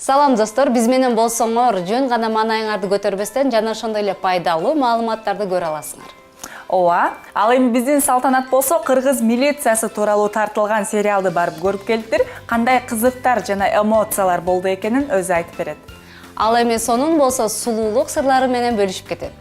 Салам достор, биз менен болсоңор жөн гана маанайыңарды көтөрбөстөн жана ошондой эле пайдалуу маалыматтарды көрө аласыңар. Ооба, ал эми биздин Салтанат болсо кыргыз милициясы тууралуу тартылган сериалды барып көрүп келиптир. Кандай кызыктар жана эмоциялар болду экенин өзү айтып берет. Ал эми сонун болсо сулуулук сырлары менен бөлүшүп кетет.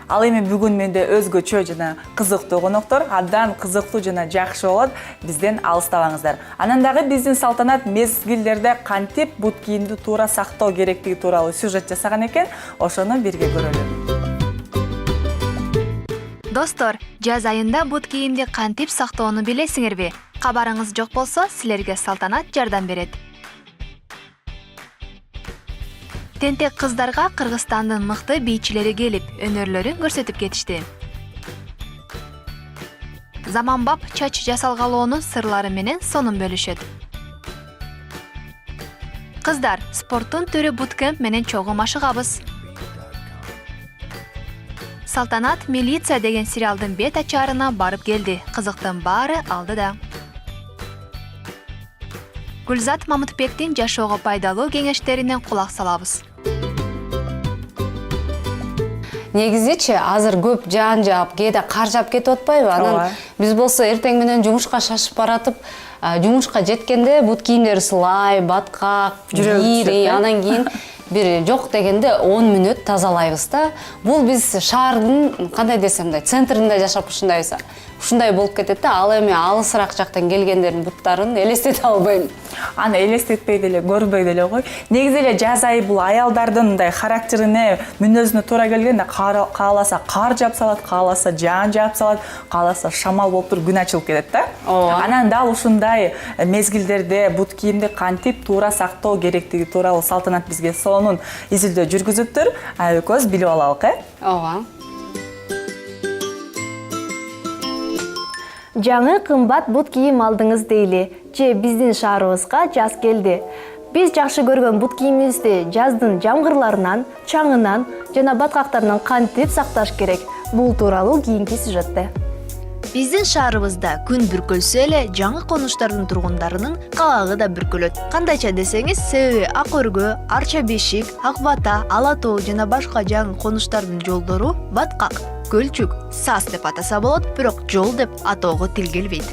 Ал эми бүгүн менде өзгөчө жана кызыктуу коноктор, абдан кызыктуу жана жакшы болот. Бизден алыстабаңыздар. Анан дагы биздин Салтанат мезгилдерде кантип бут кийимди туура сактоо керектиги тууралуу сюжет жасаган экен. Ошону бирге көрөлү. Достор, жаз айында бут кийимди кантип сактоону билесиңерби? Кабарыңыз жок болсо, силерге Салтанат жардам берет. Тентек кыздарга Кыргызстандын мыкты бийчилери келип, өнөрлөрүн көрсөтүп кетишти. Заманбап чач жасалгалоонун сырлары менен сонун бөлүшөт. Кыздар, спорттун түрү буткемп менен чогуу машыгабыз. Салтанат милиция деген сериалдын бет ачарына барып келди. Кызыктын баары алдыда. Гүлзат Мамытбектин жашоого пайдалуу кеңештерине кулак салабыз. Негизичи азыр көп жаан жаап, кээде кар жаап кетип атпайбы? Анан биз болсо эртең менен жумушка шашып баратып, жумушка жеткенде бут кийимдер сылай, баткак, кири, анан кийин бир жок дегенде 10 мүнөт тазалайбыз да. Бул биз шаардын кандай десем да, центринде жашап ушундай болуп кетет да. Ал эми алысыраак жактан келгендердин буттарын элестете албайм. Аны элестетпей деле, көрбөй деле кой. Негизи эле жаз айы бул аялдардын мындай характерине, мүнөзүнө туура келгенде кааласа кар жаап салат, кааласа жаан жаап салат, кааласа шамал болуп туруп күн ачылып кетет да. Анан дал ушундай мезгилдерде бут кийимди кантип туура сактоо керектиги тууралуу Салтанат бизге сонун изилдөө жүргүзүптүр. Экөөбүз билип алалык, Ооба. Жаңы кымбат бут кийим алдыңыз дейли, же биздин шаарыбызга жаз келди. Биз жакшы көргөн бут кийимибизди жаздын жамгырларынан, чаңынан жана баткактарынан кантип сакташ керек? Бул тууралуу кийинки сюжетте. Биздин шаарыбызда күн бүркөлсө эле жаңы конуштардын тургундарынын кабагы да бүркөлөт. Кандайча десеңиз, себеби Ак Өргө, Арча Бешик, Ак Бата, Ала Тоо жана башка жаңы конуштардын жолдору баткак, көлчүк, сас деп атаса болот, бирок жол деп атоого тил келбейт.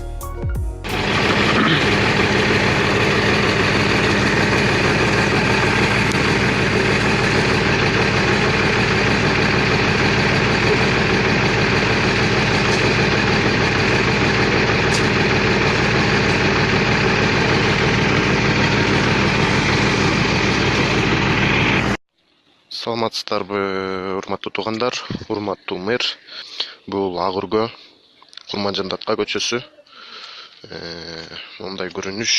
Саламатсыздарбы, урматтуу туугандар, урматтуу мэр. Бул Ак Өргө, Курманжандатка көчөсү. Мондай көрүнүш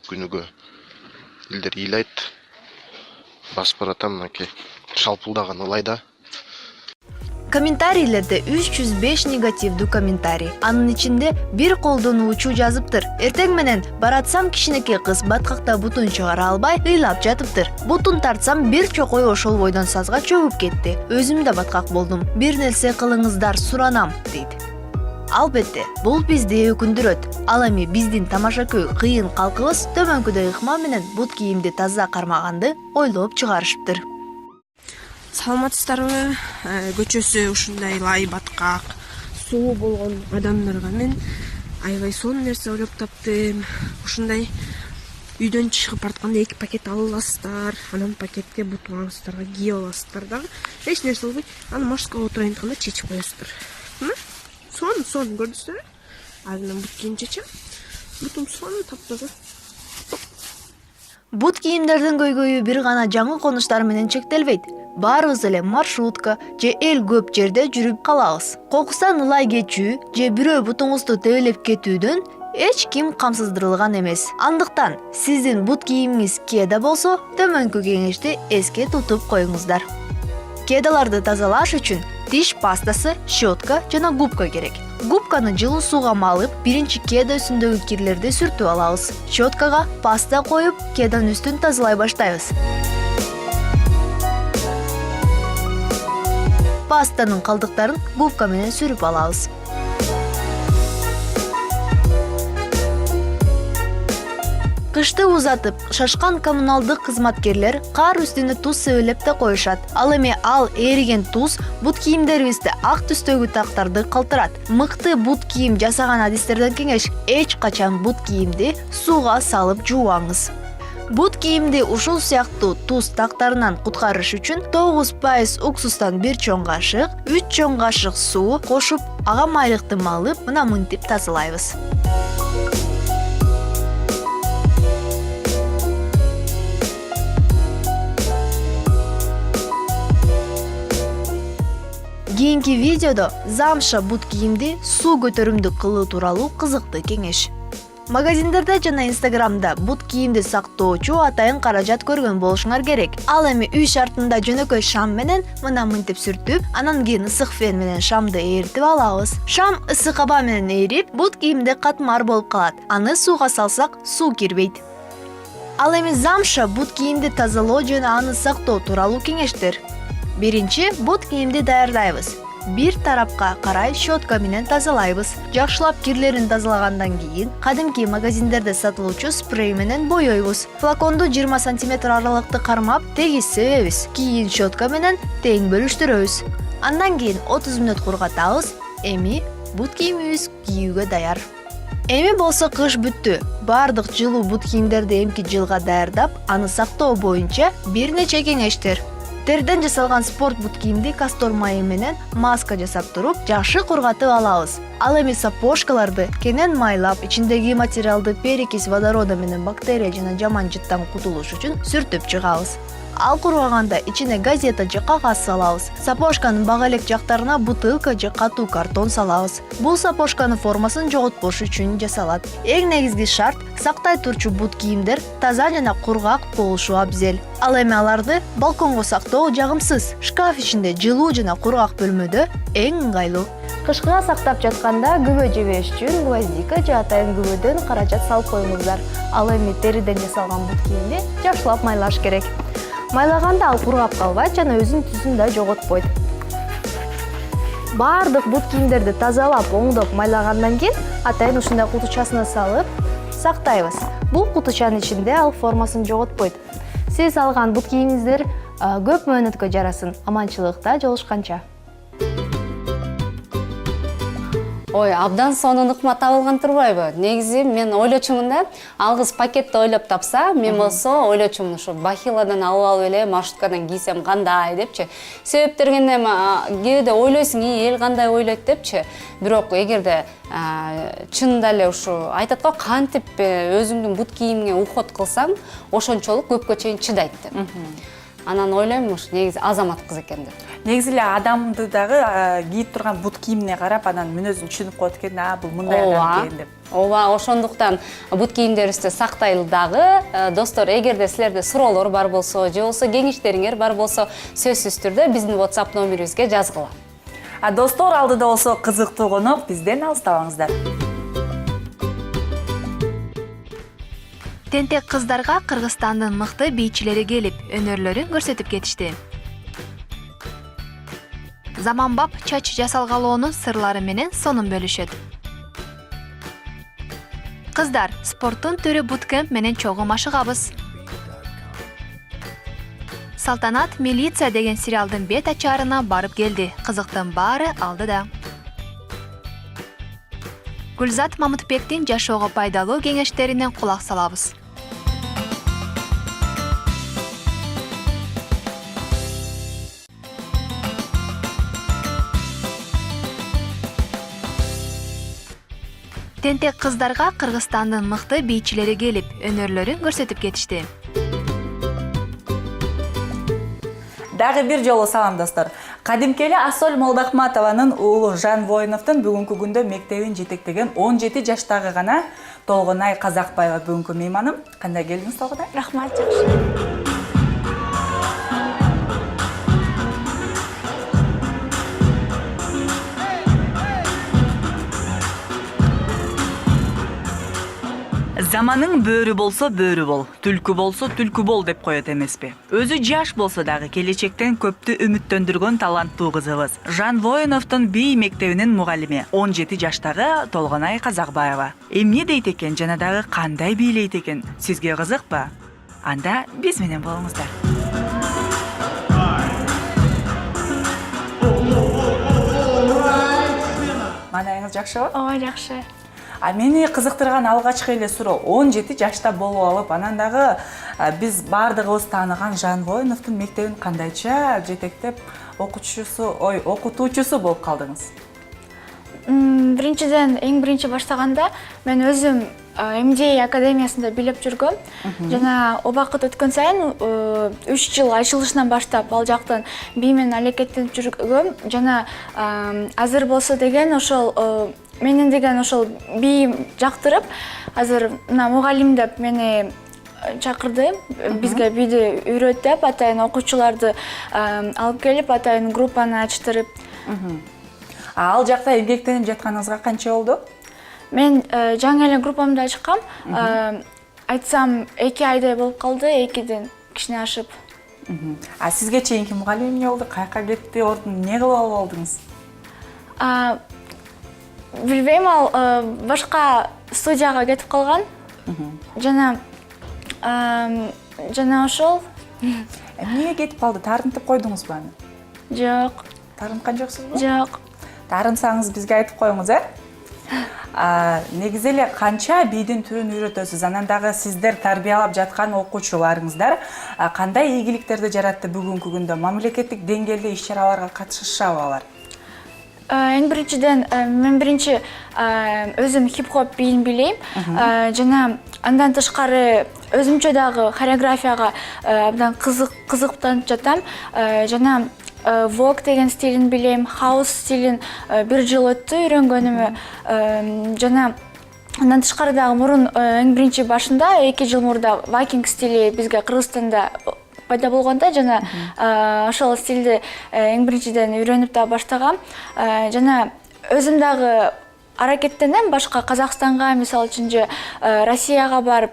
күнүгө элдер ыйлайт. Басып баратам, мынакей шалпылдаган ылайда. Комментарийлерде 305 негативдүү комментарий. Анын ичинде бир колдонуучу жазыптыр. Эртең менен баратсам кичинекей кыз баткакта бутун чыгара албай ыйлап жатыптыр. Бутун тартсам бир чокой ошол бойдон сазга чөгүп кетти. Өзүм да баткак болдум. Бир нерсе кылыңыздар суранам, дейт. Албетте, бул бизди өкүндүрөт. Ал эми биздин тамашакөй кыйын калкыбыз төмөнкүдөй ыкма менен бут кийимди таза кармаганды ойлоп чыгарышыптыр. Саламатсыздарбы, көчөсү ушундай лай баткак, суу болгон адамдарга мен аябай сонун нерсе ойлоп таптым. Ушундай үйдөн чыгып баратканда 2 пакет алып аласыздар, анан пакетке бутуңуздарга кийип аласыздар дагы. Эч нерсе болбойт. Анан машинага отура айтканда чечип коесуздар. Сонун көрдүңүздөр? Азырдан бут кийим чечем. Бутум сонун таптаза. Бут кийимдердин көйгөйү бир гана жаңы конуштар менен чектелбейт. Баарыбыз эле маршрутка же эл көп жерде жүрүп калабыз. Кокустан ылай кетүү же бирөө бутуңузду тебелеп кетүүдөн эч ким камсыздырылган эмес. Андыктан сиздин бут кийимиңиз кеда болсо, төмөнкү кеңешти эске тутуп коюңуздар. Кедаларды тазалаш үчүн тиш пастасы, щетка жана губка керек. Губканы жылуу сууга малып, биринчи кеда үстүндөгү кирлерди сүртүп алабыз. Щеткага паста коюп, кеданын үстүн тазалай баштайбыз. Пастанын калдыктарын губка менен сүрүп алабыз. Кышты узатып, шашкан коммуналдык кызматкерлер кар үстүнө туз себелеп да коюшат. Ал эми ал эриген туз бут кийимдерибизде ак түстөгү тактарды калтырат. Мыкты бут кийим жасаган адистерден кеңеш: эч качан бут кийимди сууга салып жуубаңыз. Бут кийимди ушул сыяктуу туз тактарынан куткарыш үчүн 9% уксустан 1 чоң кашык, 3 чоң кашык суу кошуп, ага майлыкты малып, мына мынтип тазалайбыз. Кийинки видеодо замша бут кийимди суу көтөрүмдүү кылуу тууралуу кызыктуу кеңеш. Магазиндерде жана Инстаграмда бут кийимди сактоочу атайын каражат көргөн болушуңар керек. Ал эми үй шартында жөнөкөй шам менен мына мынтип сүртүп, анан кийин ысык фен менен шамды ээритип алабыз. Шам ысык аба менен ээрип, бут кийимде катмар болуп калат. Аны сууга салсак, суу кирбейт. Ал эми замша бут кийимди тазалоо жана аны сактоо тууралуу кеңештер. Биринчи, бут кийимди даярдайбыз. Бир тарапка карай щетка менен тазалайбыз. Жакшылап кирлерин тазалагандан кийин кадимки магазиндерде сатылуучу спрей менен боёйбуз. Флаконду 20 см аралыкты кармап тегиз себебиз. Кийин щетка менен тең бөлүштүрөбүз. Андан кийин 30 мүнөт кургатабыз. Эми бут кийимибиз кийүүгө даяр. Эми болсо кыш бүттү. Бардык жылуу бут кийимдерди эмки жылга даярдап, аны сактоо боюнча бир нече кеңештер. Терден жасалган спорт бут кийимди кастор майы менен маска жасап туруп, жакшы кургатып алабыз. Ал эми сапожкаларды кенен майлап, ичиндеги материалды перекись водорода менен бактерия жана жаман жыттан кутулуш үчүн сүртүп чыгабыз. Ал кургаганда ичине газета же кагаз салабыз. Сапожканын бак элек жактарына бутылка же катуу картон салабыз. Бул сапожканын формасын жоготпош үчүн жасалат. Эң негизги шарт — сактай турчу бут кийимдер таза жана кургак болушу абзел. Ал эми аларды балконго сактоо жагымсыз. Шкаф ичинде жылуу жана кургак бөлмөдө эң ыңгайлуу. Кышкыга сактап жатканда күбө жебеш үчүн гвоздика же атайын күбөдөн каражат салып коюңуздар. Ал эми териден жасалган бут кийимди жакшылап майлаш керек. Майлаганда ал кургап калбайт жана өзүн түсүн да жоготпойт. Бардык бут кийимдерди тазалап, оңдоп майлагандан кийин атайын ушундай кутучасына салып сактайбыз. Бул кутучанын ичинде ал формасын жоготпойт. Сиз алган бут кийимиңиздер көп мөөнөткө жарасын. Аманчылыкта жолушканча. Ой, абдан сонун ыкма табылган турбайбы? Негизи мен ойлочумун да, ал кыз пакетти ойлоп тапса, мен болсо ойлочумун ушу бахиладан алып эле маршруткадан кийсем кандай депчи. Себептерге кээде ойлойсуң, эл кандай ойлойт депчи. Бирок эгерде чынында эле ушу айтат го, кантип өзүңдүн бут кийимиңе уход кылсаң, ошончолук көпкө чейин чыдайт деп. Анан ойлойм, ушу негизи азамат кыз экен деп. Негизи эле адамды дагы кийип турган бут кийимине карап, анан мүнөзүн түшүнүп коет экен, бул мындай адам экен деп. Ооба, ошондуктан бут кийимдерибизди сактайлы дагы. Достор, эгерде силерде суроолор бар болсо, же болсо кеңештериңер бар болсо, сөзсүз түрдө биздин WhatsApp номерибизге жазгыла. Достор, алдыда болсо кызыктуу конок, бизден алыстабаңыздар. Тентек кыздарга Кыргызстандын мыкты бийчилери келип, өнөрлөрүн көрсөтүп кетишти. Заманбап чач жасалгалоонун сырлары менен сонун бөлүшөт. Кыздар, спорттун түрү буткемп менен чогуу машыгабыз. Салтанат «Милиция» деген сериалдын бет ачарына барып келди. Кызыктын баары алдыда. Гүлзат Мамытбектин жашоого пайдалуу кеңештерине кулак салабыз. Тентек кыздарга Кыргызстандын мыкты бийчилери келип, өнөрлөрүн көрсөтүп кетишти. Дагы бир жолу салам достор. Кадимки эле Асол Молдахматованын уулу Жан Воиновдун бүгүнкү күндө мектебин жетектеген 17 жаштагы гана Толгонай Казакбаева бүгүнкү мейманым. Кандай келдиңиз, Толгонай? Рахмат, жакшы. Заманың бөрү болсо бөрү бол, түлкү болсо түлкү бол деп коет эмеспи. Өзү жаш болсо дагы келечектен көптү үмүттөндүргөн таланттуу кызыбыз. Жан Воиновдун бий мектебинин мугалими 17 жаштагы Толгонай Казакбаева. Эмне дейт экен жана дагы кандай бийлейт экен? Сизге кызыкпы? Анда биз менен болуңуздар. Манайыңыз жакшыбы? Ооба, жакшы. Мени кызыктырган алгачкы эле суроо 17 жашта болуп алып, анан дагы биз бардыгыбыз тааныган Жан Воиновдун мектебин кандайча жетектеп окутуучусу болуп калдыңыз? Биринчиден, эң биринчи баштаганда мен өзүм МД академиясында бийлеп жүргөм. Жана убакыт өткөн сайын 3 жыл ачылышынан баштап ал жактан бий менен аракеттенип жүргөм. Жана азыр болсо деген ошол менен деген ошол бий жактырып, азыр мына мугалим деп мени чакырды. Бизге бийди үйрөт деп, атайын окуучуларды алып келип, атайын группаны ачтырып. Ал жакта эмгектенип жатканыңызга канча болду? Мен жаңы эле группамды ачкам. Айтсам 2 айдай болуп калды, 2ден кичине ашып. Сизге чейинки мугалим эмне болду? Каяка кетти? Ордун эмне кылып алып алдыңыз? Билбейм, ал башка студияга кетип калган. Жана ошол. Эмнеге кетип калды? Тарынтып койдуңузбу аны? Жок. Тарынткан жоксузбу? Жок. Тарынсаңыз бизге айтып коюңуз, Негизи эле канча бийдин түрүн үйрөтөсүз? Анан дагы сиздер тарбиялап жаткан окуучуларыңыздар кандай ийгиликтерди жаратты бүгүнкү күндө? Мамлекеттик деңгээлде иш-чараларга катышышабы алар? Эң биринчиден, мен биринчи өзүм хип-хоп бийин билейм. Жана андан тышкары өзүмчө дагы хореографияга абдан кызыктанып жатам. Жана вок деген стилин билейм, хаус стилин 1 жыл өттү үйрөнгөнүмө. Жана андан тышкары дагы мурун эң биринчи башында 2 жыл мурда вайкинг стили бизге Кыргызстанда пайда болгондо, жана ошол стилди эң биринчиден үйрөнүп да баштагам. Жана өзүм дагы аракеттенем башка Казакстанга, мисалы үчүн же Россияга барып,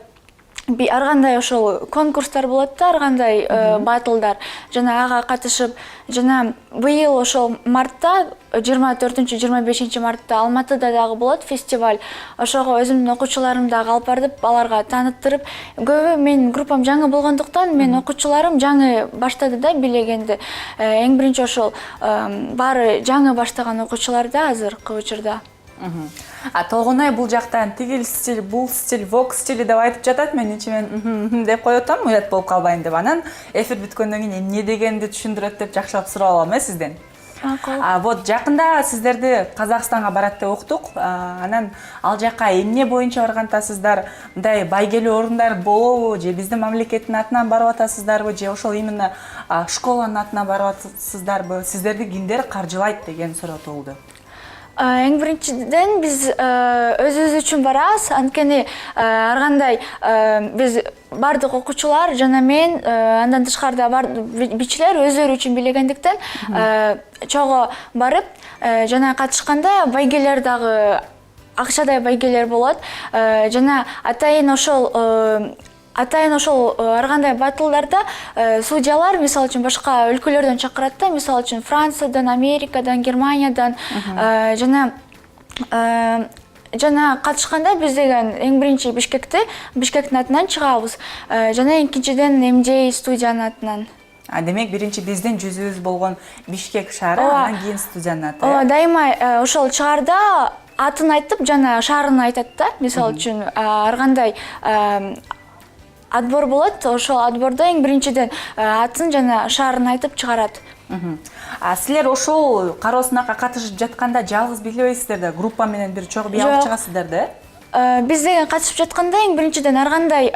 ар кандай ошол конкурстар болот да, ар кандай батылдар. Жана ага катышып, жана быйыл ошол мартта 24-25 мартта Алматыда дагы болот фестиваль. Ошого өзүмдүн окуучуларымды дагы алып барып, аларга тааныттырып, көбү менин группам жаңы болгондуктан мен окуучуларым жаңы баштады да билегенди. Эң биринчи ошол баары жаңы баштаган окуучулар да азыркы учурда. Толгонай бул жактан тигил стиль, бул стиль, вок стили деп айтып жатат. Мен ичимен деп коюп атам, уят болуп калбайын деп. Анан эфир бүткөндөн кийин эмне дегенди түшүндүрөт деп жакшылап сурап алам сизден. Вот жакында сиздерди Казакстанга барат деп уктук. Анан ал жака эмне боюнча баргантасыздар? Мындай байгелүү орундар болобу же биздин мамлекеттин атынан барып атасыздарбы же ошол именно школанын атынан барып атасыздарбы? Сиздерди кимдер каржылайт деген суроо туулду. Эң биринчиден биз өзүбүз үчүн барабыз, анткени ар кандай биз бардык окуучулар жана мен, андан тышкарыда бичилер өздөрү үчүн бийлегендиктен чого барып, жана катышканда байгелер дагы акчадай байгелер болот. Жана атайын ошол ар кандай батылдарда судьялар, мисалы үчүн башка өлкөлөрдөн чакырат да, мисалы үчүн Франциядан, Америкадан, Германиядан, жана катышканда биз деген эң биринчи Бишкектин атынан чыгабыз. Жана экинчиден МД студиянын атынан. Демек биринчи биздин жүзүбүз болгон Бишкек шаары, андан кийин студиянын аты. Ооба, дайыма ошол чыгарда атын айтып, жана шаарын айтат да. Мисалы үчүн ар кандай отбор болот, ошол отбордо эң биринчиден атын жана шаарын айтып чыгарат. Силер ошол кароосунакка катышып жатканда жалгыз бийлебейсиздер да, группа менен бир чогуу бий алып чыгасыздар да? Биз деген катышып жатканда эң биринчиден ар кандай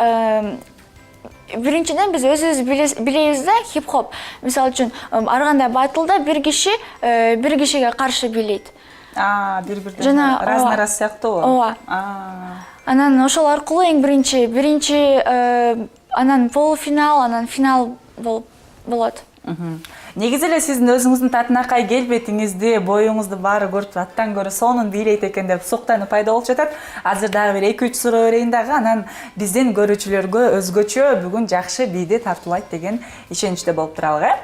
биринчиден биз өзүбүз билебиз да, хип-хоп. Мисалы үчүн ар кандай батылда бир кишиге каршы бийлейт. Бир-бирден раз сыяктуу. Ооба. Анан ошол аркылуу эң биринчи анан полуфинал, анан финал болот. Негизи эле сиздин өзүңүздүн татынакай келбетиңизди, боюңузду баары көрүп аттан көрө сонун бийлейт экен деп суктанып пайда болуп жатат. Азыр дагы бир 2-3 суроо берейин дагы, анан биздин көрүүчүлөргө өзгөчө бүгүн жакшы бийди тартуулайт деген ишеничте болуп туралык,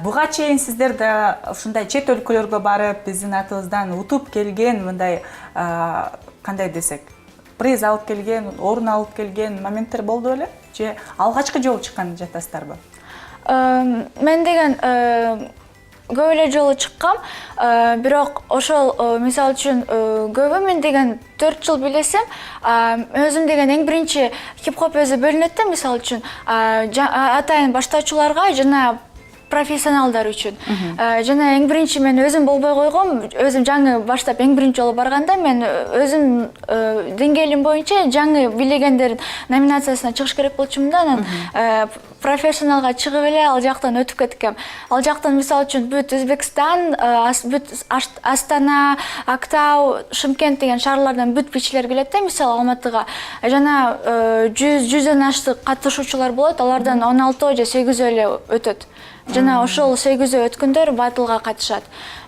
Буга чейин сиздер да ушундай чет өлкөлөргө барып, биздин атыбыздан утуп келген мындай кандай десек, приз алып келген, орун алып келген моменттер болду беле? Же алгачкы жолу чыккан жатасыздарбы? Мен деген көп эле жолу чыккам, бирок ошол мисалы үчүн көбү мен деген 4 жыл билесем, өзүм деген эң биринчи хип-хоп өзү бөлүнөт да, мисалы үчүн атайын баштоочуларга жана профессионалдар үчүн. Жана эң биринчи мен өзүм болбой койгом, өзүм жаңы баштап эң биринчи жолу барганда мен өзүм деңгээлим боюнча жаңы билегендер номинациясына чыгыш керек болчумун да, анан профессионалга чыгып эле ал жактан өтүп кеткем. Ал жактан мисалы үчүн бүт Өзбекстан, бүт Астана, Актау, Шымкент деген шаарлардан бүт бийчилер келет да, мисалы Алматыга. Жана 100дөн аштык катышуучулар болот, алардан 16 же 8 эле өтөт. Жана ошол 8 өткөндөр батылга катышат.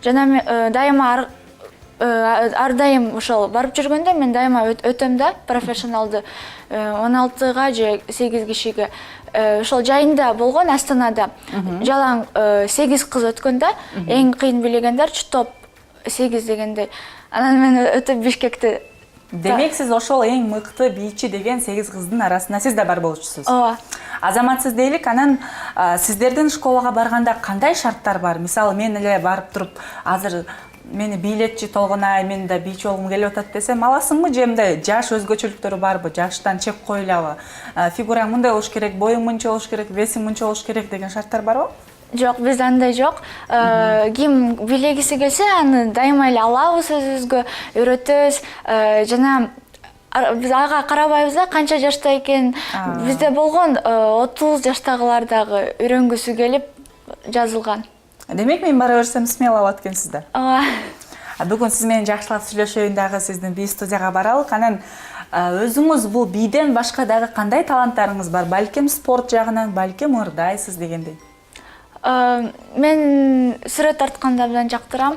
Жана дайыма ар дайым ошол барып жүргөндө мен дайыма өтөм да профессионалды 16га же 8 кишиге. Ошол жайында болгон Астанада жалаң 8 кыз өткөн да, эң кыйын билегендер топ 8 дегендей. Анан мен өтүп Бишкекти. Демек сиз ошол эң мыкты бийчи деген 8 кыздын арасына сиз да бар болчусуз. Ооба. Азаматсыз дейлик, анан сиздердин школага барганда кандай шарттар бар? Мисалы мен эле барып туруп, азыр мени бийлетчи Толгонай, мен да бийчи болгум келип атат десем, аласыңбы же мындай жаш өзгөчөлүктөрү барбы? Жаштан чек коюлабы? Фигураң мындай болуш керек, боюң мынча болуш керек, весиң мынча болуш керек деген шарттар барбы? Жок, бизде андай жок. Ким билегиси келсе, аны дайыма эле алабыз өзүбүзгө, үйрөтөбүз. Жана биз ага карабайбыз да, канча жашта экен. Бизде болгон 30 жаштагылар дагы үйрөнгүсү келип жазылган. Демек мен бара берсем смело алат экенсиз да. Ооба. Бүгүн сиз менен жакшылап сүйлөшөйүн дагы, сиздин бий студияга баралык. Анан өзүңүз бул бийден башка дагы кандай таланттарыңыз бар? Балким спорт жагынан, балким ырдайсыз дегендей. Мен сүрөт тартканды абдан жактырам.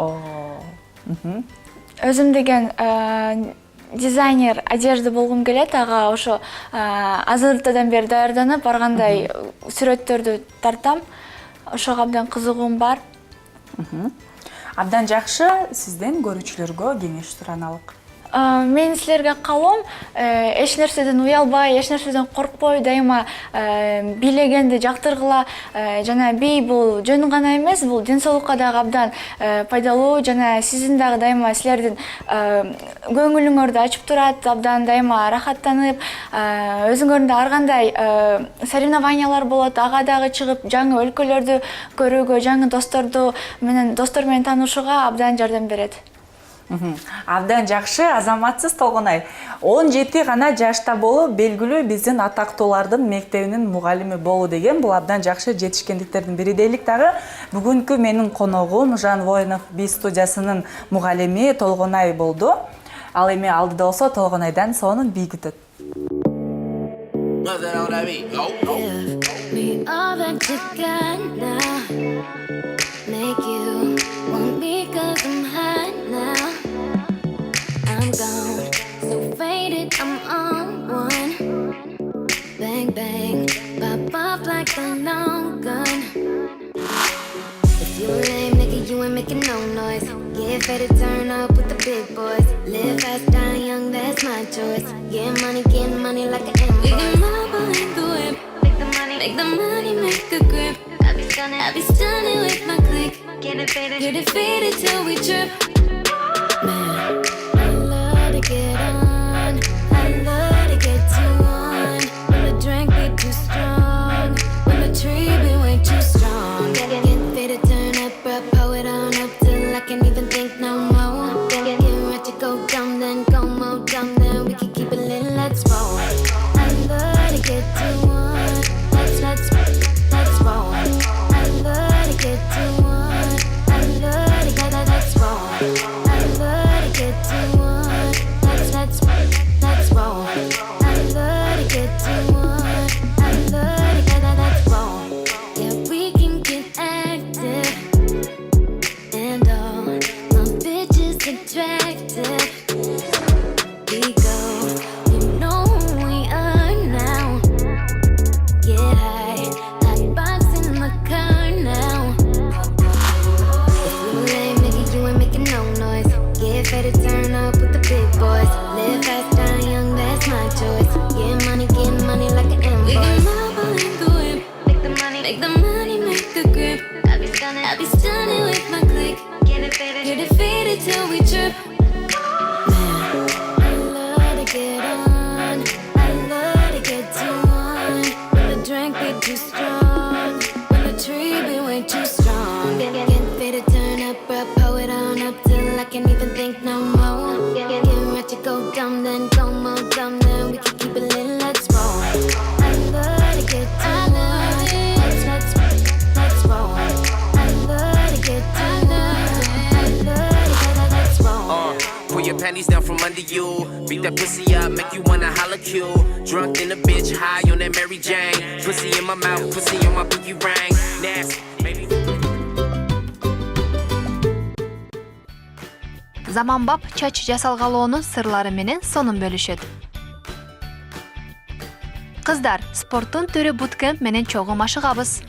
Өзүм деген дизайнер одежда болгум келет, ага ошо азыртадан бери даярданып баргандай сүрөттөрдү тартам. Ошого абдан кызыгуум бар. Абдан жакшы, сизден көрүүчүлөргө кеңеш сураналык. Мен силерге каалоом, эч нерседен уялбай, эч нерседен коркпой, дайыма бийлегенди жактыргыла. Жана бий бул жөн гана эмес, бул ден соолукка дагы абдан пайдалуу, жана сиздин дагы дайыма силердин көңүлүңөрдү ачып турат, абдан дайыма рахаттанып, өзүңөрдүн ар кандай соревнованиялар болот, ага дагы чыгып, жаңы өлкөлөрдү көрүүгө, жаңы достор менен таанышууга абдан жардам берет. Абдан жакшы, азаматсыз Толгонай. 17 гана жашта болуп, белгилүү биздин атактуулардын мектебинин мугалими болуу деген бул абдан жакшы жетишкендиктердин бири дейлик дагы. Бүгүнкү менин коногум Жан Воинов бий студиясынын мугалими Толгонай болду. Ал эми алдыда болсо Толгонайдан сонун бий күтөт. I'm gone, so faded, I'm on one. Bang, bang, pop off like a long gun. If you a lame nigga, you ain't making no noise. Get fed to turn up with the big boys. Live fast, die young, that's my choice. Get money like an invoice. We can mobile in the whip. Make the money, make a grip. I be stunning with my click. Get it faded till we trip. Man, I love to get on. I love to get too on. When the drink be too strong, when the tree be way too strong. Get faded, turn up, bro, pour it on up till I can't even think no more. Get ready to go dumb, then go more dumb, then we can keep it lit, let's roll. I love to get too on. Let's roll. I love to get too on. I love to get let's roll. I love to get too on. Let's roll. I love to get too on. I love to get let's roll. Yeah, we can get active. connected. We go, you know who we are now. Get high, hot box in the car now. If you ain't making, you ain't making no noise. Get ready to turn up with the big boys. Live fast, die young, that's my choice. Get money like an invoice. We can marvel in the whip, make the money, make the grip. I'll be stunning with my click. Get defeated till we trip. Man, I love to get on. I love to get too on. When the drink be too strong, when the tree be way too strong. Get ready to turn up, pull it on up till I can't even think no more. Get ready to go dumb, then go more dumb, then we can keep it lit. Let's roll. I love to get too on. Let's roll. I love to get too on. Let's roll. Pull your panties down from under you. Beat that pussy up, make you wanna holla cute. Drunk in a bitch, high on that Mary Jane. Pussy in my mouth, pussy on my pinky ring. Nasty, baby. Заманбап чач жасалгалоонун сырлары менен сонун бөлүшөт. Кыздар, спорттун түрү буткемп менен чогуу машыгабыз.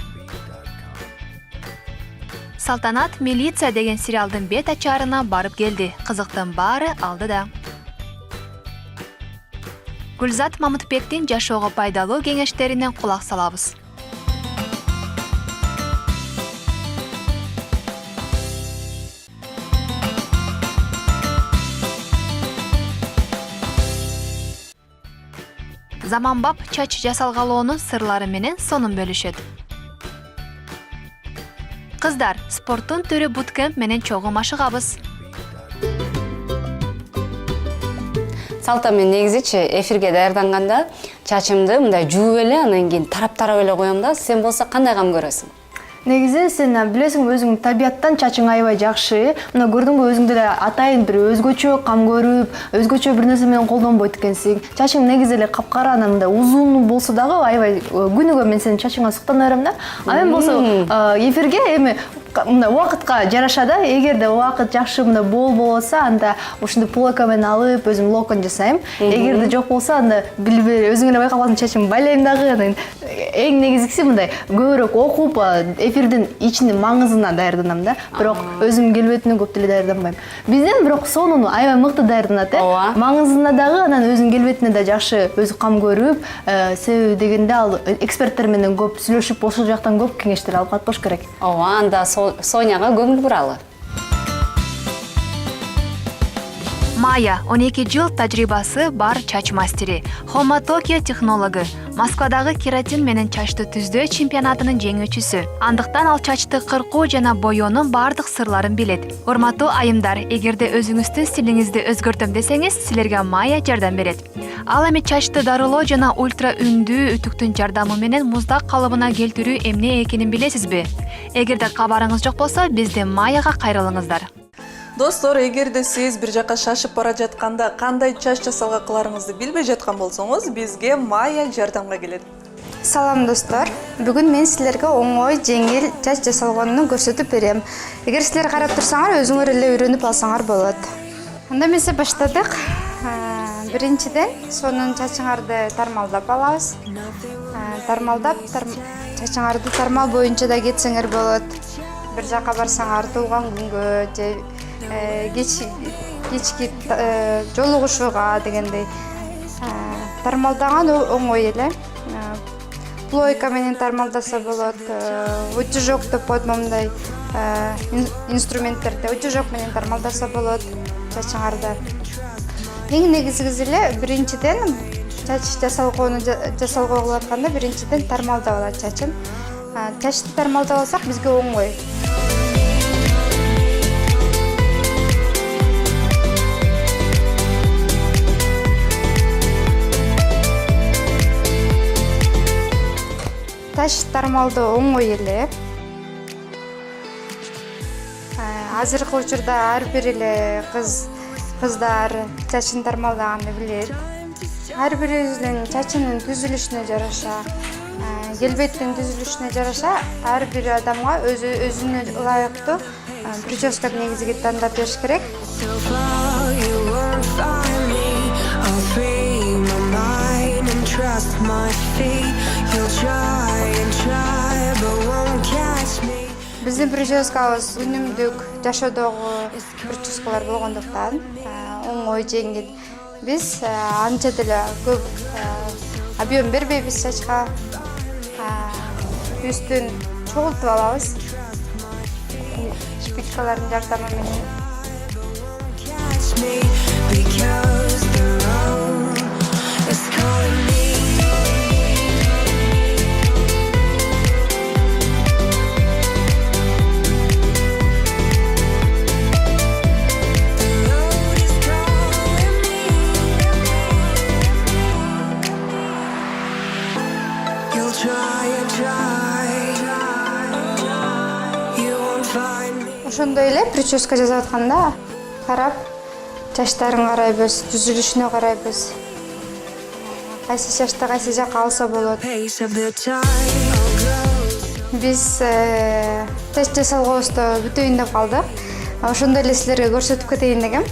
Салтанат «Милиция» деген сериалдын бет ачарына барып келди. Кызыктын баары алдыда. Гүлзат Мамытбектин жашоого пайдалуу кеңештерине кулак салабыз. Заманбап чач жасалгалоонун сырлары менен сонун бөлүшөт. Кыздар, спорттун түрү буткемп менен чогуу машыгабыз. Салта мен негизичи эфирге даярданганда чачымды мындай жууп эле анан кийин тарап эле коём да. Сен болсо кандай кам көрөсүң? Негизи сен билесиңби өзүң табияттан чачың аябай жакшы. Мына көрдүңбү өзүңдү эле атайын бир өзгөчө кам көрүп, өзгөчө бир нерсе менен колдонбойт экенсиң. Чачың негизи эле капкара, анан мындай узун болсо дагы аябай күнүгө мен сенин чачыңа суктана берем да. А мен болсо эфирге эми мындай убакытка жараша да. Эгерде убакыт жакшы мындай болуп атса, анда ушундай плойка менен алып өзүм локон жасайм. Эгерде жок болсо анда билбей өзүң эле байкабасың чачымды байлайм дагы. Эң негизгиси мындай көбүрөөк окуп эфирдин ичинин маңызына даярданам да. Бирок өзүм келбетине көп деле даярданбайм. Бизден бирок сонуну аябай мыкты даярданат Маңызына дагы, анан өзүнүн келбетине да жакшы өзү кам көрүп, себеби дегенде ал эксперттер менен көп сүйлөшүп, ошол жактан көп кеңештер алып катпаш керек. Ооба, анда Соняга көңүл буралы. Майя 12 жыл тажрыйбасы бар чач мастери, Хома Токио технологу, Москвадагы кератин менен чачты түздөө чемпионатынын жеңүүчүсү. Андыктан ал чачты кыркуу жана боёонун бардык сырларын билет. Урматтуу айымдар, эгерде өзүңүздүн стилиңизди өзгөртөм десеңиз, силерге Майя жардам берет. Ал эми чачты дарылоо жана ультра үндүү үтүктүн жардамы менен муздак калыбына келтирүү эмне экенин билесизби? Эгерде кабарыңыз жок болсо, биздин Майяга кайрылыңыздар. Достор, эгерде сиз бир жака шашып бара жатканда кандай чач жасалган билбей жаткан болсоңуз, бизге Майя жардамга келет. Салам достор. Бүгүн мен силерге оңой, жеңил чач жасалганын көрсөтүп берем. Эгер силер карап турсаңар, өзүңөр эле үйрөнүп алсаңар болот. Анда эмесе баштадык. Биринчиден, сонун чачыңарды тармалдап алабыз. Тармалдап, чачыңарды тармал боюнча да кетсеңер болот. Бир жака барсаңар, туулган күнгө же кечки жолугушууга дегендей тармалдаган оңой эле. Плойка менен тармалдаса болот. Утюжок деп коет момундай инструменттерде утюжок менен тармалдаса болот чачыңарды. Эң негизгиси эле биринчиден чач жасалгонго атканда биринчиден тармалдап алат чачын. Чачты тармалдап алсак бизге оңой. Чач тармалдоо оңой эле. Азыркы учурда ар бир эле кыздар чачын тармалдаганды билет. Ар бирибиздин чачынын түзүлүшүнө жараша, келбеттин түзүлүшүнө жараша ар бир адамга өзүнө ылайыктуу прическа негизги тандап бериш керек. биздин прическабыз үнүмдүк жашоодогу прическалар болгондуктан оңой жеңил. Биз анча деле көп объем бербейбиз чачка. Үстүн чогултуп алабыз. Шпилькалардын жардамы менен. Ошондой эле прическа жасап атканда карап, чачтарын карайбыз, түзүлүшүнө карайбыз. Кайсы чачта кайсы жакка алса болот. Биз тест жасалгыбызды бүтөйүн деп калдык. Ошондой эле силерге көрсөтүп кетейин дегем.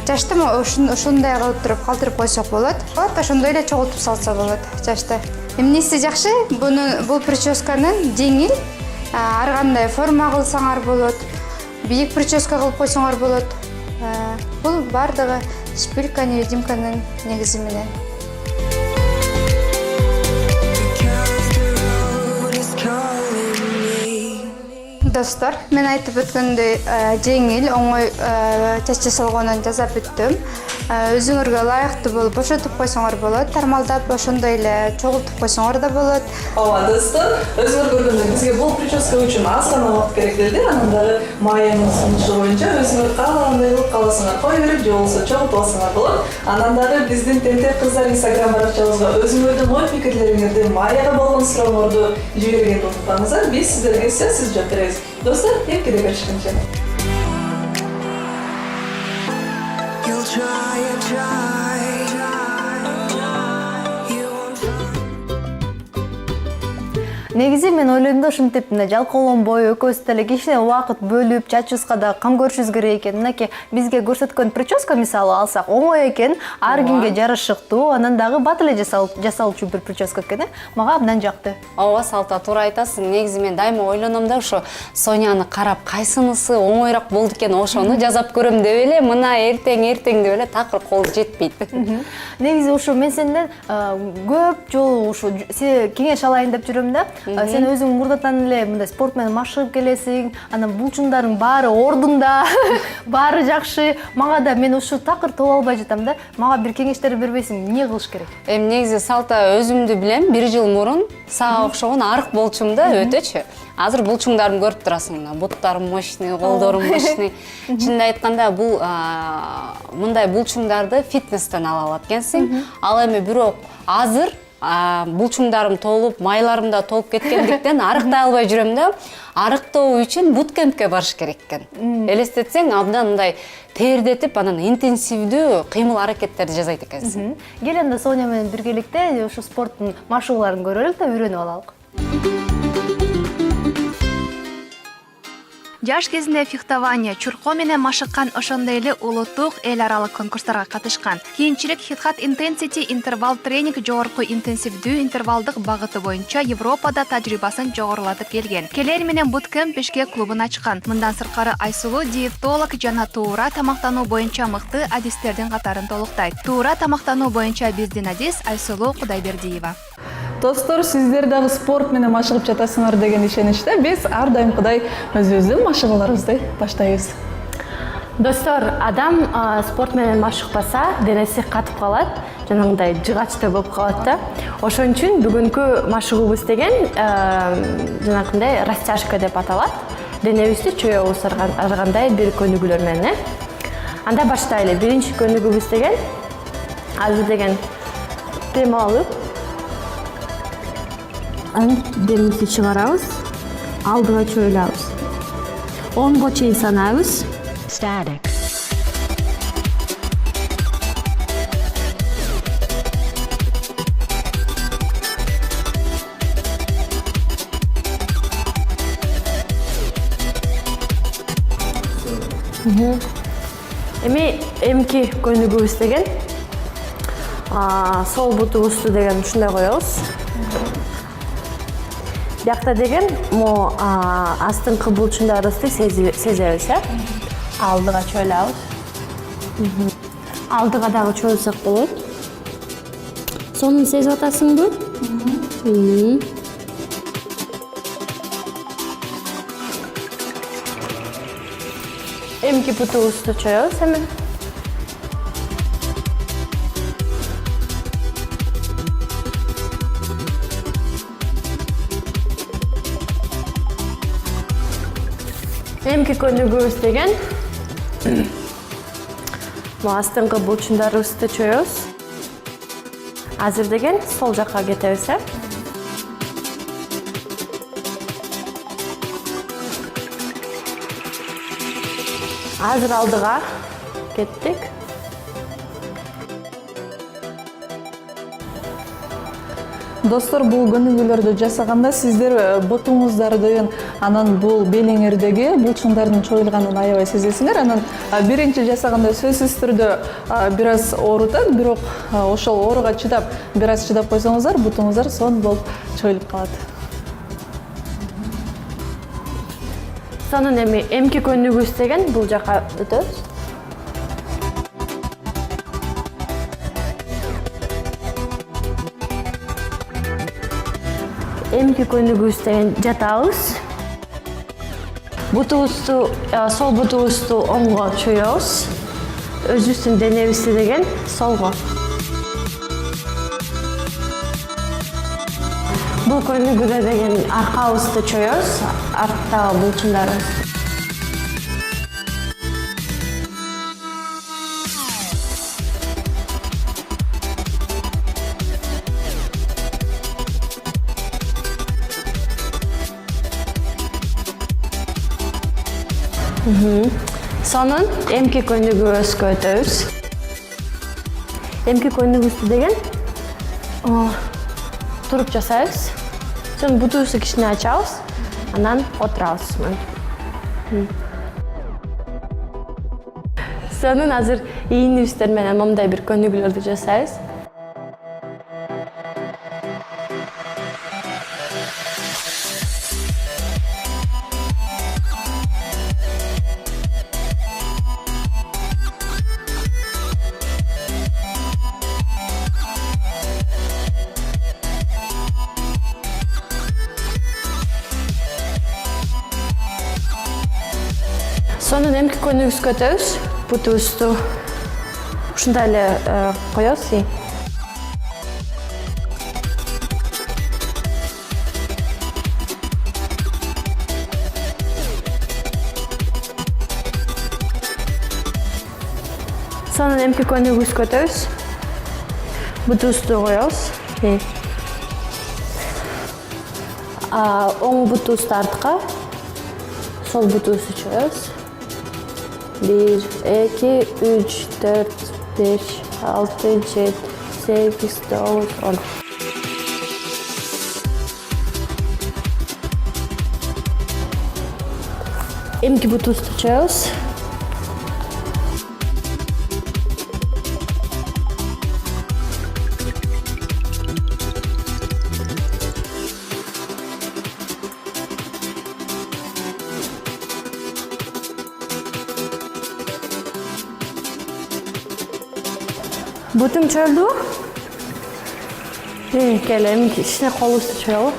Чачты ошондой кылып туруп калтырып койсок болот. Ошондой эле чогултуп салса болот чачты. Эмнеси жакшы? Бул прическанын жеңил, ар кандай форма кылсаңар болот. Бийик прическа кылып койсоңор болот. Бул бардыгы шпилька невидимканын негизи менен. Достор, мен айтып өткөндөй жеңил, оңой чач жасалгонун жасап бүттүм. Өзүңөргө ылайыктуу болуп бошотуп койсоңор болот, тармалдап ошондой эле чогултуп койсоңор да болот. Ооба, достор, өзүңөр көргөндөй бизге бул прическа үчүн аз гана убакыт керек делди. Анан дагы Майянын сунушу боюнча өзүңөр каалагандай кылып каласыңар кой берип, же болбосо чогултуп алсаңар болот. Анан дагы биздин Тентек кыздар Instagram баракчабызга өзүңөрдүн ой пикирлериңерди, Майяга болгон сурооңорду жибергенди унутпаңыздар. Биз сиздерге сөзсүз жооп беребиз. Достор, эмкеде көрүшкөнчө. Негизи мен ойлойм да ушинтип мына жалкоолонбой экөөбүз деле кичине убакыт бөлүп чачыбызга да кам көрүшүбүз керек экен. Мынакей бизге көрсөткөн прическа мисалы алсак оңой экен, ар кимге жарышыктуу, анан дагы бат эле жасалчу бир прическа экен. Мага абдан жакты. Ооба, Салта, туура айтасың. Негизи мен дайыма ойлоном да ошо Соняны карап кайсынысы оңойраак болду экен, ошону жасап көрөм деп эле, мына эртең деп эле такыр кол жетпейт. Негизи ушу мен сенден көп жолу ушу кеңеш алайын деп жүрөм да. Сен өзүң мурдатан эле мындай спорт менен машыгып келесиң, анан булчуңдарың баары ордунда, баары жакшы. Мага да мен ушу такыр толо албай жатам да. Мага бир кеңештер бербейсиңби? Эмне кылыш керек? Негизи Салта, өзүмдү билем, 1 жыл мурун сага окшогон арык болчум да, өтөчү. Азыр булчуңдарымды көрүп турасың, буттарым мощный, колдорум мощный. Чынын айтканда бул мындай булчуңдарды фитнестен ала алат экенсиң. Ал эми бирок азыр булчуңдарым толуп, майларым да толуп кеткендиктен арыктай албай жүрөм да. Арыктоо үчүн буткемпке барыш керек экен. Элестетсең, абдан мындай тердетип, анан интенсивдүү кыймыл аракеттерди жасайт экенсиң. Кел анда Соня менен биргеликте ушу спорттун машыгууларын көрөлүк да үйрөнүп алалык. Жаш кезинде фехтование, чурко менен машыккан, ошондой эле улуттук эл аралык конкурстарга катышкан. Кийинчерээк Hit Intensity интервал тренинг жогорку интенсивдүү интервалдык багыты боюнча Европада тажрыйбасын жогорулатып келген. Келер менен буткемп Бишкек клубун ачкан. Мындан сырткары Айсулуу диетолог жана туура тамактануу боюнча мыкты адистердин катарын толуктайт. Туура тамактануу боюнча биздин адис Айсулуу Кудайбердиева. Достор, сиздер дагы спорт менен машыгып жатасыңар деген ишеничте биз ар дайымкыдай өзүбүздүн машыгууларыбызды баштайбыз. Достор, адам спорт менен машыкпаса, денеси катып калат, жанагындай жыгачтай болуп калат да. Ошон үчүн бүгүнкү машыгуубуз деген жанагындай растяжка деп аталат. Денебизди чоебуз аргандай бир көнүгүүлөр менен. Анда баштайлы. Биринчи көнүгүүбүз деген азыр деген прямо алып белибизди чыгарабыз, алдыга чоюлабыз. 10го чейин санайбыз. Static. Эмки көнүгүүбүз деген сол бутубузду деген ушундай коебуз. Биякта деген мо астыңкы булчундарыбызды сезебиз, э? Алдыга чойлабыз. Алдыга дагы чойлсак болот. Сонун сезип атасыңбы? Эмки бутубузду чоебуз эми. Эмки көнүгүүбүз деген астыңкы булчундарыбызды чоебуз. Азыр деген сол жакка кетебиз, э? Азыр алдыга кеттик. Достор, бул көнүгүүлөрдү жасаганда сиздер бутуңуздардын, анан бул белиңердеги булчуңдардын чоюлганын аябай сезесиңер. Анан биринчи жасаганда сөзсүз түрдө бир аз оорутат, бирок ошол ооруга чыдап, бир аз чыдап койсоңуздар, бутуңуздар сонун болуп чоюлуп калат. Сонун эми эмки көнүгүүбүз деген бул жака өтөбүз. Эмки көнүгүүбүз деген жатабыз. Бутубузду, сол бутубузду оңго чоебуз. Өзүбүздүн денебизди деген солго. Бул көнүгүүдө деген аркабызды чоебуз, арттагы булчундарыбыз. Сонун эмки көнүгүүбүзгө өтөбүз. Эмки көнүгүүбүздү деген туруп жасайбыз. Сонун бутубузду кичине ачабыз, анан отурабыз. Сонун азыр ийинибиздер менен момундай бир көнүгүүлөрдү жасайбыз. Сонун эмки көнүгүүбүзгө өтөбүз. Бутубузду ушундай эле коебуз. Сонун эмки көнүгүүбүзгө өтөбүз. Бутубузду коебуз. Оң бутубузду артка, сол бутубузду чоебуз. 1, 2, 3, 4, 5, 6, 7, 8, 9, 10. Эмки бутубузду чоебуз. Бутуң чөйүлдүбү? Кел, эми кичине колубузду чоелу.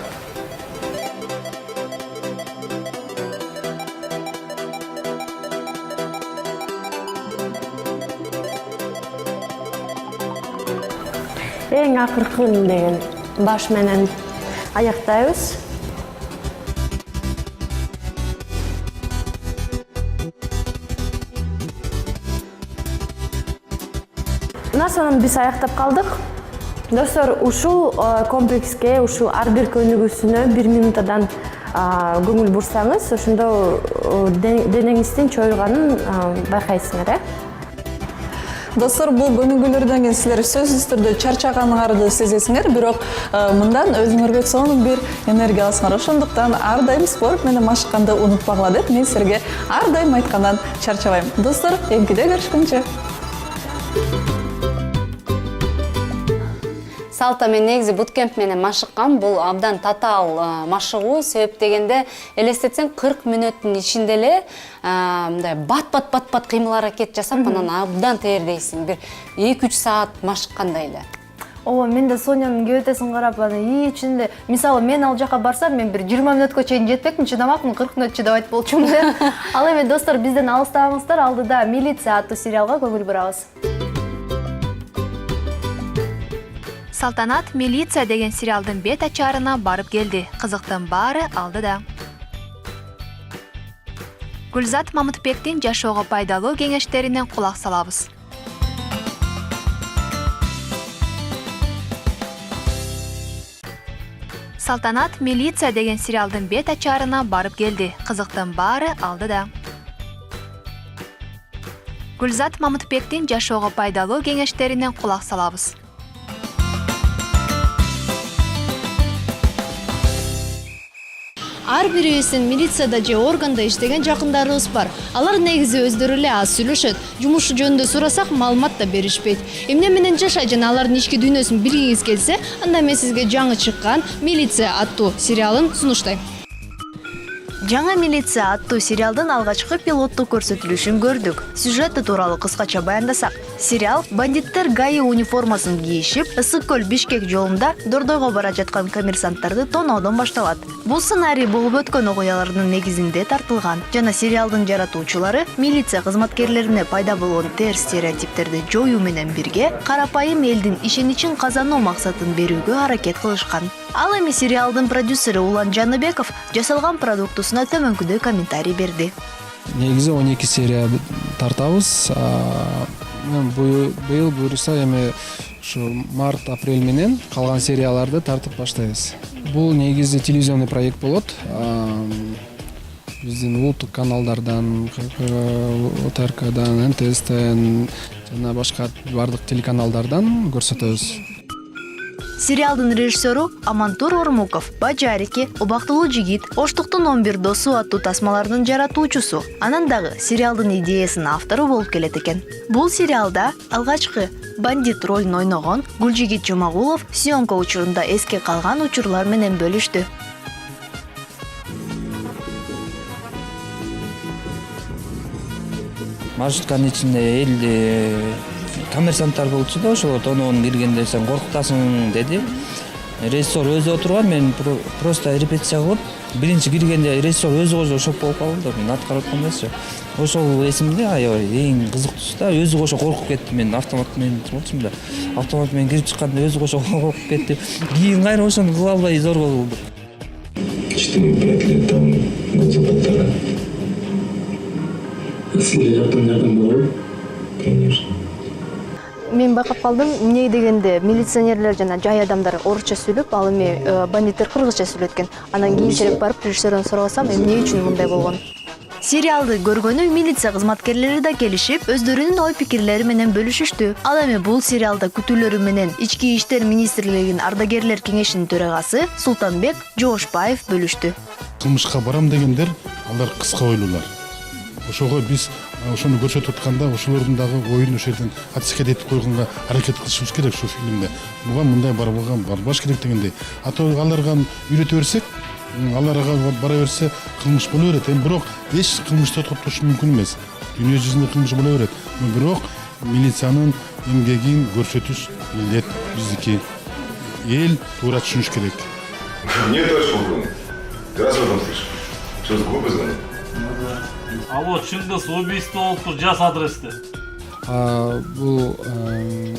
Эң акыркын деген баш менен аяктайбыз. Сонун биз аяктап калдык. Достор, ушул комплекске, ушул ар бир көнүгүүсүнө 1 минутадан көңүл бурсаңыз, ошондо денеңиздин чоюлганын байкайсыңар, Достор, бул көнүгүүлөрдөн кийин силер сөзсүз түрдө чарчаганыңарды сезесиңер, бирок мындан өзүңөргө сонун бир энергия аласыңар. Ошондуктан ар дайым спорт менен машыкканды унутпагыла деп мен силерге ар дайым айткандан чарчабайм. Достор, эмкиде көрүшкөнчө. Салта мен негизи буткемп менен машыккам. Бул абдан татаал машыгуу. Себеп дегенде элестетсең 40 мүнөттүн ичинде эле мындай бат кыймыл аракет жасап, анан абдан тердейсиң. Бир 2-3 саат машыккандай эле. Ооба, мен да Сонянын кебетесин карап, анан ичинде, мисалы мен ал жака барсам, мен бир 20 мүнөткө чейин жетпекмин, чыдамакмын, 40 мүнөт чыдабайт болчумун. Ал эми достор, бизден алыстабаңыздар, алдыда «Милиция» аттуу сериалга көңүл бурабыз. Салтанат «Милиция» деген сериалдын бет ачарына барып келди. Кызыктын баары алдыда. Гүлзат Мамытбектин жашоого пайдалуу кеңештерине кулак салабыз. Салтанат «Милиция» деген сериалдын бет ачарына барып келди. Кызыктын баары алдыда. Гүлзат Мамытбектин жашоого пайдалуу кеңештерине кулак салабыз. Ар бирибиздин милицияда же органда иштеген жакындарыбыз бар. Алар негизи өздөрү эле аз сүйлөшөт. Жумушу жөнүндө сурасак, маалымат да беришпейт. Эмне менен жашайт жана алардын ички дүйнөсүн билгиңиз келсе, анда мен сизге жаңы чыккан «Милиция» аттуу сериалын сунуштайм. Жаңа «Милиция» аттуу сериалдын алгачкы пилоттук көрсөтүлүшүн көрдүк. Сюжети тууралуу кыскача баяндасак, сериал бандиттер ГАИ униформасын кийишип, Ысык көл Бишкек жолунда дордойго бара жаткан коммерсанттарды тоноодон башталат. Бул сценарий болуп өткөн окуялардын негизинде тартылган жана сериалдын жаратуучулары милиция кызматкерлерине пайда болгон терс стереотиптерди жоюу менен бирге карапайым элдин ишеничин казануу максатын берүүгө аракет кылышкан. Ал эми сериалдын продюсери Улан Жаныбеков жасалган продуктусуна төмөнкүдөй комментарий берди. Негизи 12 серия тартабыз. Быйыл буюрса эми ушу март-апрель менен калган серияларды тартып баштайбыз. Бул негизи телевизионный проект болот. Биздин улуттук каналдардан, ОТРКдан, НТСТен жана башка бардык телеканалдардан көрсөтөбүз. Сериалдын режиссеру Амантур Ормуков, Бажарики, Убактылуу жигит, Оштуктун 11 досу аттуу тасмалардын жаратуучусу. Анан дагы сериалдын идеясынын автору болуп келет экен. Бул сериалда алгачкы бандит ролун ойногон Гүлжигит Жумагулов съемка учурунда эске калган учурлар менен бөлүштү. Маршрутканын ичинде элди коммерсанттар болчу да, ошолор тоноон киргенде сен коркутасың деди. Режиссер өзү отурган, мен просто репетиция кылып, биринчи киргенде режиссер өзү кошо шок болуп калды, мен аткарып аткан эмес. Ошол эсимде, аябай эң кызыктуусу да, өзү кошо коркуп кетти. Мен автомат менен болчумун да. Автомат менен кирип чыкканда өзү кошо коркуп кетти. Кийин кайра ошону кыла албай зор болду. 4-5 лет там государство. Если рядом было, конечно. Мен байкап калдым, эмне дегенде милиционерлер жана жай адамдар орусча сүйлөп, ал эми бандиттер кыргызча сүйлөт экен. Анан кийинчерээк барып режиссерден сурасам, эмне үчүн мындай болгон. Сериалды көргөнү милиция кызматкерлери да келишип, өздөрүнүн ой-пикирлери менен бөлүшүштү. Ал эми бул сериалда күтүүлөрү менен Ички иштер министрлигинин ардагерлер кеңешинин төрагасы Султанбек Жоошбаев бөлүштү. Кылмышка барам дегендер, алар кыска ойлуулар. Ошого биз ошону көрсөтүп атканда, ошолордун дагы оюн ошол жерден атыскет этип койгонго аракет кылышыбыз керек ушул фильмде. Буга мындай барбаш керек дегендей. А то аларга үйрөтө берсек, аларга бара берсе кылмыш боло берет. Бирок эч кылмышты токтотуш мүмкүн эмес. Дүйнө жүзүндө кылмыш боло берет. Бирок милициянын эмгегин көрсөтүш милдет биздики. Эл туура түшүнүш керек. Нет, товарищ полковник. Ты раз об этом слышишь? Что за глупый звонит? Алло, Чыңгыз убийство болуптур, жас адресте. Бул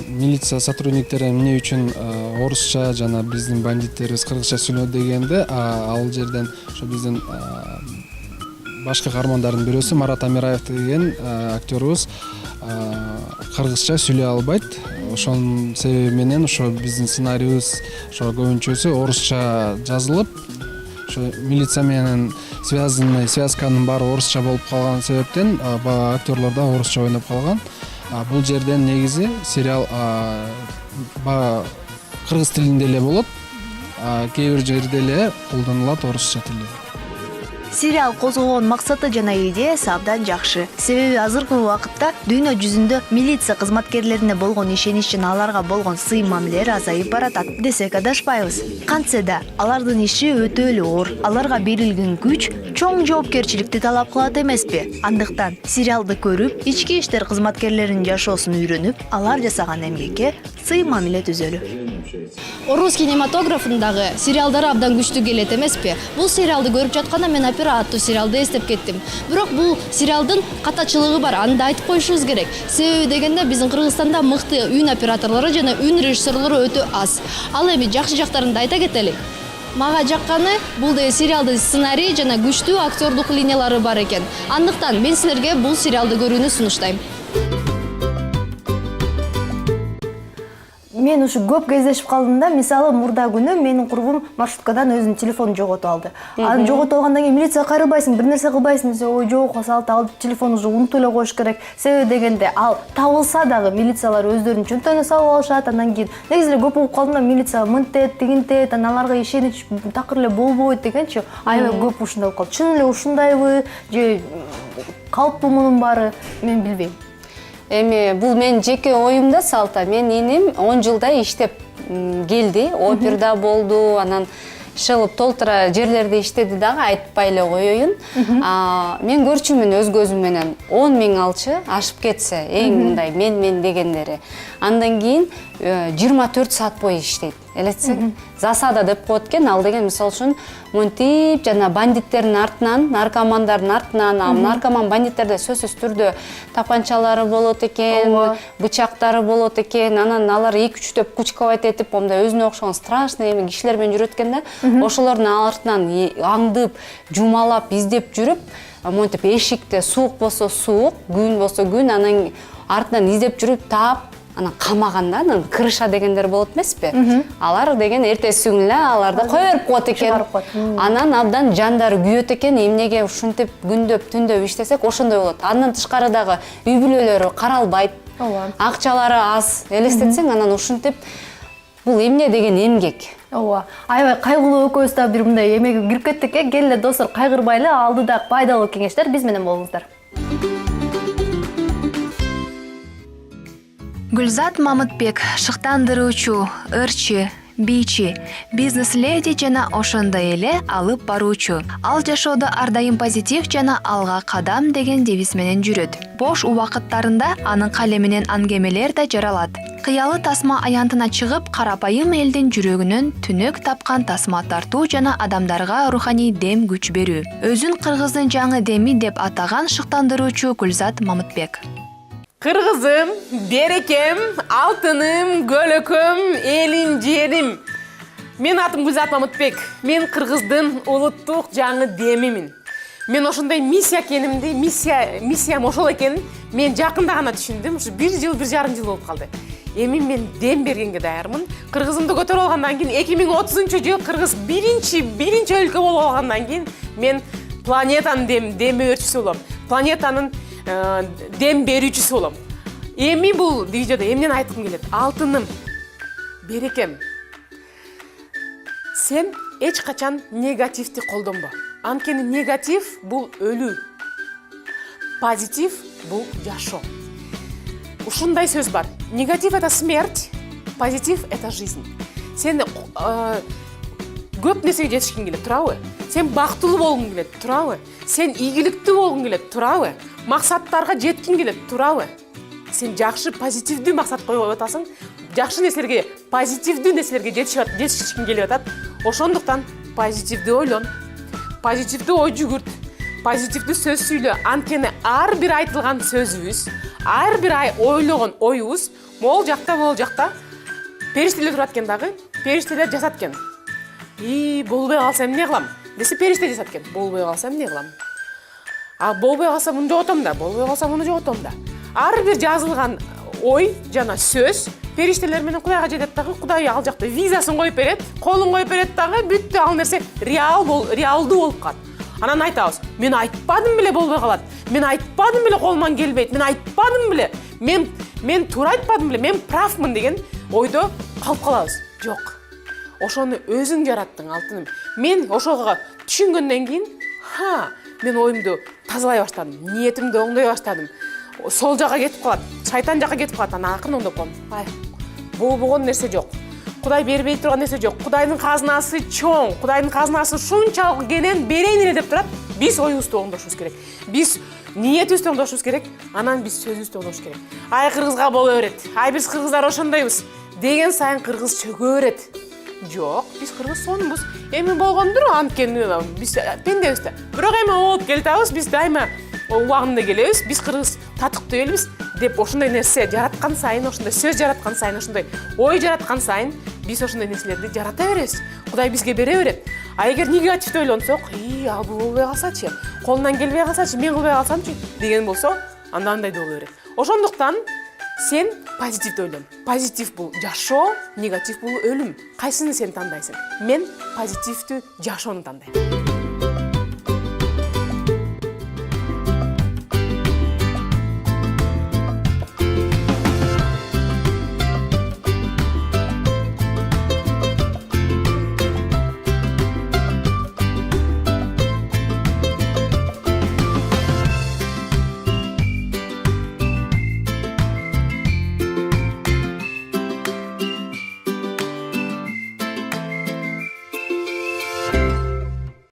милиция сотрудниктери эмне үчүн орусча жана биздин бандиттерибиз кыргызча сүйлөйт дегенде, ал жерден ошо биздин башкы каармандардын бирөөсү Марат Амираев деген актерыбыз кыргызча сүйлөй албайт. Ошонун себеби менен ошо биздин сценарийибиз ошо көбүнчөсү орусча жазылып, ошо милиция менен связканын баары орусча болуп калган себептен актерлор да орусча ойноп калган. Бул жерден негизи сериал кыргыз тилинде эле болот, кээ бир жерде эле колдонулат орусча тили. Сериал козгогон максаты жана идеясы абдан жакшы. Себеби азыркы убакытта дүйнө жүзүндө милиция кызматкерлерине болгон ишенич жана аларга болгон сый мамиле азайып баратат десек адашпайбыз. Кантсе да алардын иши өтө эле оор. Аларга берилген күч чоң жоопкерчиликти талап кылат эмеспи? Андыктан сериалды көрүп, ички иштер кызматкерлеринин жашоосун үйрөнүп, алар жасаган эмгекке сый мамиле түзөлү. Орус кинематографындагы сериалдар абдан күчтүү келет эмеспи? Бул сериалды көрүп жатканда мен опера аттуу сериалды эстеп кеттим. Бирок бул сериалдын катачылыгы бар, аны да айтып коюшубуз керек. Себеби дегенде биздин Кыргызстанда мыкты үн операторлору жана үн режиссерлору өтө аз. Ал эми жакшы жактарын да айта кетели. Мага жакканы бул сериалдын сценарий жана күчтүү актёрдук линиялары бар экен. Андыктан мен силерге бул сериалды көрүүнү сунуштайм. Мен ушу көп кездешип калдым да, мисалы мурда күнү менин курбум маршруткадан өзүнүн телефонун жоготуп алды. Аны жоготуп алгандан кийин милицияга кайрылбайсың, бир нерсе кылбайсың десе, ой жок, салт ал телефонун уже унутуп эле коюш керек. Себеби дегенде ал табылса дагы милициялар өздөрүнүн чөнтөгүнө салып алышат, андан кийин негизи эле көп угуп калдым да, милиция мынтет, тигинтет, аларга ишенич такыр эле болбойт дегенчи, аябай көп ушундай болуп калды. Чын эле ушундайбы же калыптуу мунун баары, мен билбейм. Эми бул менин жеке оюмда салта. Мен иним 10 жылда иштеп келди, оперда болду, анан шылып толтура жерлерде иштеди дагы, айтпай эле коеюн. Мен көрчүмүн өз көзүм менен 10 000 алчы ашып кетсе, эң мындай мен дегендери. Андан кийин 24 саат бою иштейт. Элетсең, засада деп коет экен, ал деген мисалы үчүн монтип жана бандиттердин артынан, наркомандардын артынан, наркоман бандиттерде сөзсүз түрдө тапанчалары болот экен, бычактары болот экен, анан алар 2-3 кучковать этип, мындай өзүнө окшогон страшный эми кишилер менен жүрөт экен да, ошолордун артынан аңдып, жумалап, издеп жүрүп, монтип эшикте суук болсо суук, күн болсо күн, анан артынан издеп жүрүп таап, анан камаганда, анан крыша дегендер болот эмеспи? Алар деген эртеси күнү эле аларды кое берип коет экен. Анан абдан жандары күйөт экен, эмнеге ушинтип күндөп, түндөп иштесек ошондой болот. Андан тышкары дагы үй бүлөлөрү каралбайт. Акчалары аз. Элестетсең, анан ушинтип бул эмне деген эмгек. Ооба. Аябай кайгылуу экөөбүз да бир мындай эмеге кирип кеттик. Келе достор, кайгырбайлы, алдыда пайдалуу кеңештер, биз менен болуңуздар. Гүлзат Мамытбек, шыктандыруучу, ырчы, бийчи, бизнес-леди жана ошондой эле алып баруучу. Ал жашоодо ар дайым позитив жана алга кадам деген девиз менен жүрөт. Бош убакыттарында анын калеминен аңгемелер да жаралат. Кыялы тасма аянтына чыгып, карапайым элдин жүрөгүнөн түнөк тапкан тасма тартуу жана адамдарга руханий дем күч берүү. Өзүн Кыргыздын жаңы деми деп атаган шыктандыруучу Гүлзат Мамытбек. Кыргызым, берекем, алтыным, көлөкөм, элим, жерим. Мен атым Гүлзат Мамытбек. Мен Кыргыздын улуттук жаңы демимин. Мен ошондой миссия экенимди, миссиям ошол экенин мен жакында гана түшүндүм. Ушу 1 жыл, 1,5 жыл болуп калды. Эми мен дем бергенге даярмын. Кыргызымды көтөрүп алгандан кийин 2030-жыл Кыргыз биринчи өлкө болуп алгандан кийин мен планетанын демөөрчүсү болом. Планетанын дем берүүчүсү болом. Эми бул видеодо эмнени айткым келет? Алтыным, берекем. Сен эч качан негативди колдонбо. Анткени негатив бул өлүү. Позитив бул жашоо. Ушундай сөз бар. Негатив это смерть, позитив это жизнь. Сен көп нерсеге жетишкиң келет, туурабы? Сен бактылуу болгуң келет, туурабы? Сен ийгиликтүү болгуң келет, туурабы? Максаттарга жеткиң келет, туурабы? Сен жакшы позитивдүү максат коюп атасың, жакшы нерселерге, позитивдүү нерселерге жетишкиң келип атат. Ошондуктан позитивдүү ойлон, позитивдүү ой жүгүрт, позитивдүү сөз сүйлө. Анткени ар бир айтылган сөзүбүз, ар бир ойлогон оюбуз могул жакта периштелер турат экен дагы, периштелер жасат экен. Болбой калсам эмне кылам? Десе периште жасат экен. Болбой калсам эмне кылам? Болбой калса муну жоготом да, болбой калса муну жоготом да. Ар бир жазылган ой жана сөз периштелер менен Кудайга жетет дагы, Кудай ал жакта визасын коюп берет, колун коюп берет дагы, бүттү, ал нерсе реалдуу болуп калат. Анан айтабыз, мен айтпадым беле болбой калат, мен айтпадым беле колуман келбейт, мен айтпадым беле, мен туура айтпадым беле, мен правмын деген ойдо калып калабыз. Жок. Ошону өзүң жараттың, алтыным. Мен ошого түшүнгөндөн кийин мен оюмду тазалай баштадым, ниетимди оңдой баштадым. Сол жака кетип калат, шайтан жака кетип калат. Анан акырын оңдоп коем. Болгон нерсе жок. Кудай бербей турган нерсе жок. Кудайдын казынасы чоң, Кудайдын казынасы шунчалык кенен берейин эле деп турат. Биз оюбузду оңдошубуз керек. Биз ниетибизди оңдошубуз керек, анан биз сөзүбүздү оңдош керек. Ай кыргызга боло берет. Ай биз кыргыздар ошондойбуз деген сайын кыргыз чөгө берет. Жок, биз кыргыз сонбуз. Эми болгондур, анткени биз пендебиз да. Бирок эми болуп келатабыз, биз дайыма убагында келебиз. Биз кыргыз татыктуу элбиз деп ошондой нерсе жараткан сайын, ошондой сөз жараткан сайын, ошондой ой жараткан сайын биз ошондой нерселерди жарата беребиз. Кудай бизге бере берет. А эгер негативдүү ойлонсок, ал бул болбой калсачы, колунан келбей калсачы, мен кылбай калсамчы деген болсо, анда андай да боло берет. Ошондуктан сен позитивди ойлон. Позитив бул жашоо, негатив бул өлүм. Кайсыны сен тандайсың? Мен позитивдүү жашоону тандайм.